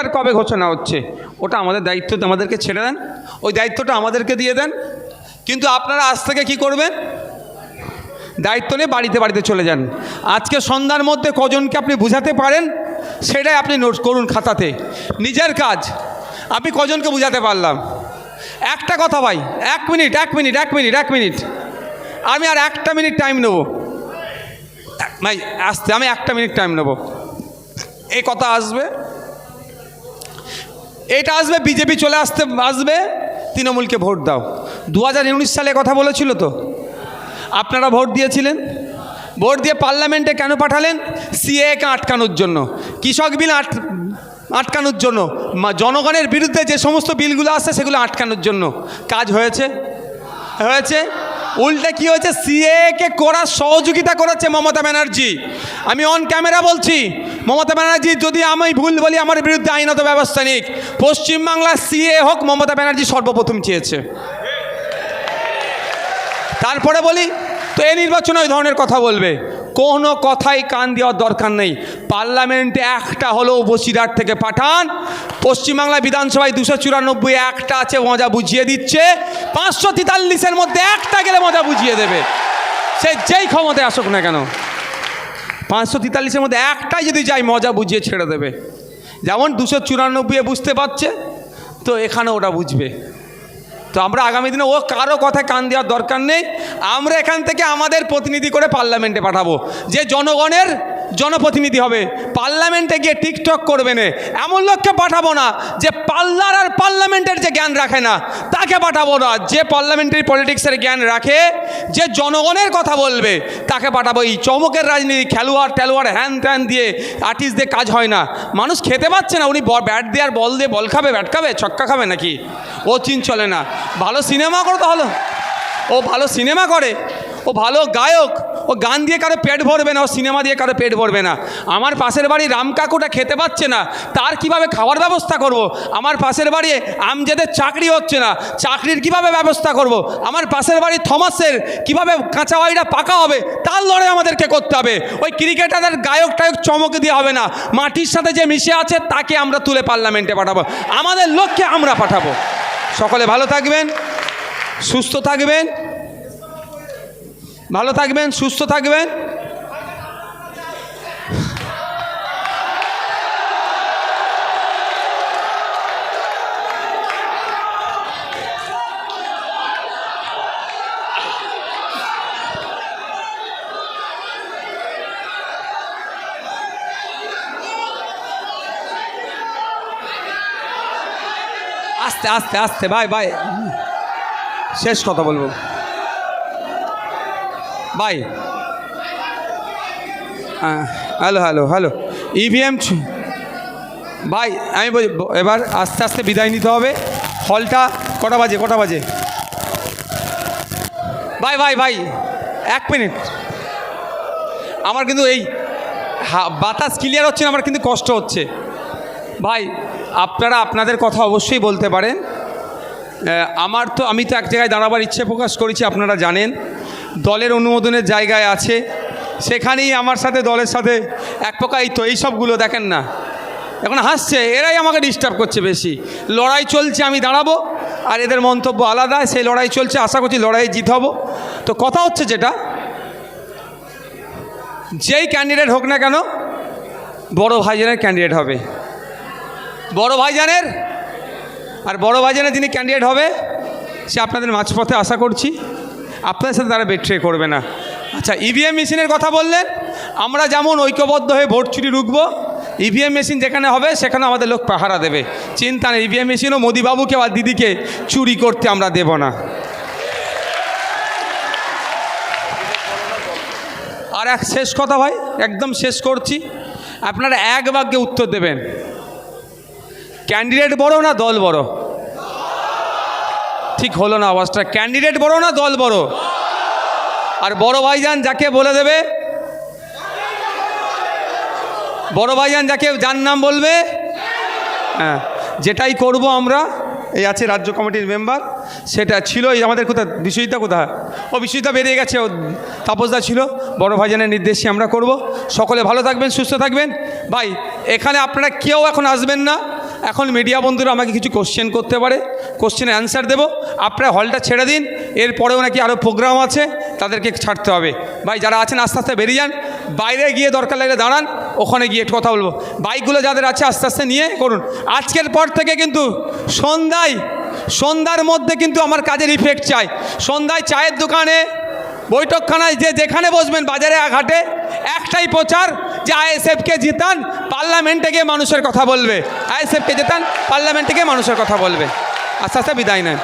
আর কবে ঘোষণা হচ্ছে, ওটা আমাদের দায়িত্ব, আমাদেরকে ছেড়ে দেন, ওই দায়িত্বটা আমাদেরকে দিয়ে দেন। কিন্তু আপনারা আজ থেকে কী করবেন, দায়িত্ব নিয়ে বাড়িতে বাড়িতে চলে যান। আজকে সন্ধ্যার মধ্যে কজনকে আপনি বুঝাতে পারেন সেটাই আপনি নোট করুন খাতাতে। নিজের কাজ আপনি কজনকে বুঝাতে পারলাম। একটা কথা ভাই, 1 মিনিট, 1 মিনিট, 1 মিনিট, 1 মিনিট, আমি আর 1টা মিনিট টাইম নেব ভাই, আসতে আমি 1টা মিনিট টাইম নেব। এই কথা আসবে, এটা আসবে, বিজেপি চলে আসবে তৃণমূলকে ভোট দাও। 2019 সালে কথা বলেছিল তো, আপনারা ভোট দিয়েছিলেন। ভোট দিয়ে পার্লামেন্টে কেন পাঠালেন? সিএকে আটকানোর জন্য, কৃষক বিল আটকানোর জন্য, জনগণের বিরুদ্ধে যে সমস্ত বিলগুলো আসছে সেগুলো আটকানোর জন্য। কাজ হয়েছে? হয়েছে? উল্টে কি হয়েছে, সিএকে করার সহযোগিতা করেছে মমতা ব্যানার্জি। আমি অন ক্যামেরা বলছি, মমতা ব্যানার্জি যদি আমি ভুল বলি আমার বিরুদ্ধে আইনত ব্যবস্থা নিক। পশ্চিমবাংলার সিএ হোক মমতা ব্যানার্জি সর্বপ্রথম চেয়েছে। তারপরে বলি তো এই নির্বাচনে ওই ধরনের কথা বলবে, কোনো কথাই কান দেওয়ার দরকার নেই। পার্লামেন্টে একটা হলেও বসিরহাট থেকে পাঠান, পশ্চিমবাংলা বিধানসভায় 294 একটা আছে, মজা বুঝিয়ে দিচ্ছে। 543-এর মধ্যে একটা গেলে মজা বুঝিয়ে দেবে, সে যেই ক্ষমতায় আসুক না কেন। 543-এর মধ্যে একটাই যদি যায় মজা বুঝিয়ে ছেড়ে দেবে। যেমন 294 বুঝতে পারছে, তো এখানে ওটা বুঝবে। তো আমরা আগামী দিনে ও কারো কথায় কান দেওয়ার দরকার নেই। আমরা এখান থেকে আমাদের প্রতিনিধি করে পার্লামেন্টে পাঠাবো, যে জনগণের জনপ্রতিনিধি হবে। পার্লামেন্টে গিয়ে টিকটক করবে না এমন লোককে পাঠাবো না, যে পার্লার আর পার্লামেন্টের যে জ্ঞান রাখে না তাকে পাঠাবো না। যে পার্লামেন্টারি পলিটিক্সের জ্ঞান রাখে, যে জনগণের কথা বলবে তাকে পাঠাবো। এই চমকের রাজনীতি, খেলোয়াড় হ্যান ত্যান দিয়ে, আর্টিস্ট দিয়ে কাজ হয় না। মানুষ খেতে পাচ্ছে না, উনি ব্যাট দিয়ে আর বল দিয়ে বল খাবে, ব্যাট খাবে, ছক্কা খাবে নাকি? ও চিন চলে না। ভালো সিনেমা করো তাহলে, ও ভালো সিনেমা করে, ও ভালো গায়ক, ও গান দিয়ে কারো পেট ভরবে না, ও সিনেমা দিয়ে কারো পেট ভরবে না। আমার পাশের বাড়ি রাম কাকুটা খেতে পাচ্ছে না, তার কিভাবে খাওয়ার ব্যবস্থা করব। আমার পাশের বাড়ি আমজেদের চাকরি হচ্ছে না, চাকরির কিভাবে ব্যবস্থা করব। আমার পাশের বাড়ি থমাসের কিভাবে কাঁচা বাড়িটা পাকা হবে, তার লড়াই আমাদেরকে করতে হবে। ওই ক্রিকেটারদের গায়ক টায়ক চমকে দিয়ে হবে না। মাটির সাথে যে মিশে আছে তাকে আমরা তুলে পার্লামেন্টে পাঠাবো, আমাদের লক্ষ্যে আমরা পাঠাবো। সকলে ভালো থাকবেন, সুস্থ থাকবেন, ভালো থাকবেন, সুস্থ থাকবেন। আস্তে আস্তে আস্তে ভাই শেষ কথা বলবো ভাই। হ্যালো ইভিএম ভাই, আমি বলি এবার আস্তে আস্তে বিদায় নিতে হবে। হলটা কটা বাজে ভাই 1 মিনিট। আমার কিন্তু এই বাতাস ক্লিয়ার হচ্ছে না, আমার কিন্তু কষ্ট হচ্ছে ভাই। আপনারা আপনাদের কথা অবশ্যই বলতে পারেন। আমি তো এক জায়গায় দাঁড়াবার ইচ্ছে প্রকাশ করেছি, আপনারা জানেন। দলের অনুমোদনের জায়গায় আছে, সেখানেই আমার সাথে দলের সাথে এক প্রকার এই সবগুলো দেখেন না, এখন হাসছে, এরাই আমাকে ডিস্টার্ব করছে বেশি। লড়াই চলছে, আমি দাঁড়াবো, আর এদের মন্তব্য আলাদা। সেই লড়াই চলছে, আশা করছি লড়াইয়ে জিত হব। তো কথা হচ্ছে যেটা, যেই ক্যান্ডিডেট হোক না কেন বড় ভাইজানের ক্যান্ডিডেট হবে, বড় ভাইজানের। আর বড় ভাইজানের যিনি ক্যান্ডিডেট হবে সে আপনাদের মাঝপথে আশা করছি আপনাদের সাথে তারা বেট্রে করবে না। আচ্ছা, ইভিএম মেশিনের কথা বললেন, আমরা যেমন ঐক্যবদ্ধ হয়ে ভোট চুরি রুখবো, ইভিএম মেশিন যেখানে হবে সেখানে আমাদের লোক পাহারা দেবে। চিন্তা নেই, ইভিএম মেশিনও মোদিবাবুকে আর দিদিকে চুরি করতে আমরা দেব না। আর এক শেষ কথা ভাই, একদম শেষ করছি, আপনারা এক বাক্যে উত্তর দেবেন, ক্যান্ডিডেট বড় না দল বড়? ঠিক হলো না আওয়াজটা। ক্যান্ডিডেট বড় না দল বড়? আর বড় ভাইজান যাকে বলে দেবে, বড় ভাইজান যাকে যার নাম বলবে, হ্যাঁ, যেটাই করব আমরা। এই আছে রাজ্য কমিটির মেম্বার, সেটা ছিল এই আমাদের কোথায় বিশ্বজিৎদা, কোথায় ও বিশ্বজিৎদা বেরিয়ে গেছে, ও তাপসদা ছিল। বড় ভাইজানের নির্দেশে আমরা করব। সকলে ভালো থাকবেন, সুস্থ থাকবেন ভাই। এখানে আপনারা কেউ এখন আসবেন না, এখন মিডিয়া বন্ধুরা আমাকে কিছু কোশ্চেন করতে পারে, কোশ্চেনের অ্যান্সার দেবো। আপনারা হলটা ছেড়ে দিন, এরপরেও নাকি আরও প্রোগ্রাম আছে, তাদেরকে ছাড়তে হবে। ভাই যারা আছেন আস্তে আস্তে বেরিয়ে যান, বাইরে গিয়ে দরকার লাগলে দাঁড়ান, ওখানে গিয়ে একটু কথা বলবো। বাইকগুলো যাদের আছে আস্তে আস্তে নিয়ে করুন। আজকের পর থেকে কিন্তু সন্ধ্যার মধ্যে কিন্তু আমার কাজের ইফেক্ট চাই। সন্ধ্যায় চায়ের দোকানে, বৈঠকখানায়, যেখানে বসবেন, বাজারে ঘাটে, একটাই প্রচার যে আইএসএফকে জিতান, পার্লামেন্টে গিয়ে মানুষের কথা বলবে। আইএসএফকে জিতান, পার্লামেন্টে গিয়ে মানুষের কথা বলবে। আস্তে আস্তে বিদায় নেন।